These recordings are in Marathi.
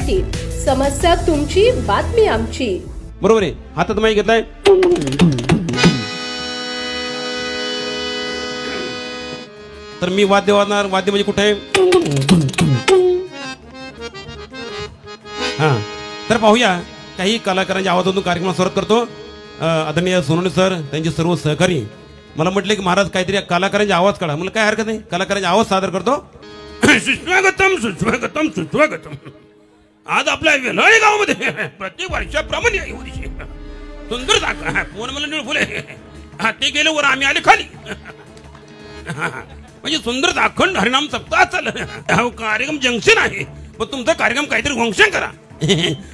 मराठी, समस्या तुमची, बातमी आमची. बरोबर आहे. हातात माईक घेतलाय. तर मी वाद्य वाजणार. वाद्य म्हणजे कुठे आहे? हा, तर पाहूया. काही कलाकारांच्या आवाजातून कार्यक्रम सुरुवात करतो. आदरणीय सोनवणे सर, त्यांचे सर्व सहकारी मला म्हटले की महाराज काहीतरी कलाकारांचे आवाज काढा. मला काय हरकत नाही, कलाकारांचे आवाज सादर करतो. सुस्वागतम सुस्वागतम सुस्वागतम. आज आपल्या वेल्हाळे गावामध्ये प्रत्येक वर्षाप्रमाणे सुंदर जागा. कोण मला निळफुले ते गेले वर, आम्ही आले खाली. म्हणजे सुंदर अखंड हरिनाम सप्ताह चाललं. कार्यक्रम जंक्शन आहे, पण तुमचा कार्यक्रम काहीतरी फंक्शन करा.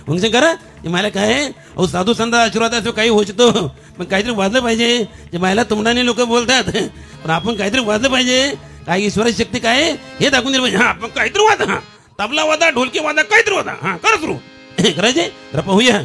फंक्शन करा. मला काय अहो, साधू संत आशीर्वाद असो काही होऊ शकतो, पण काहीतरी वाजलं पाहिजे. जे मला तोंडाने लोक बोलतात, पण आपण काहीतरी वाजलं पाहिजे. काय ईश्वराची शक्ती काय हे दाखवून दिलं पाहिजे. हा, आपण काहीतरी वाजा. हा, तबला वाजा, ढोलकी वाजा, काहीतरी वाजा. हा, करा सुरू. करायचे तर पाहूया.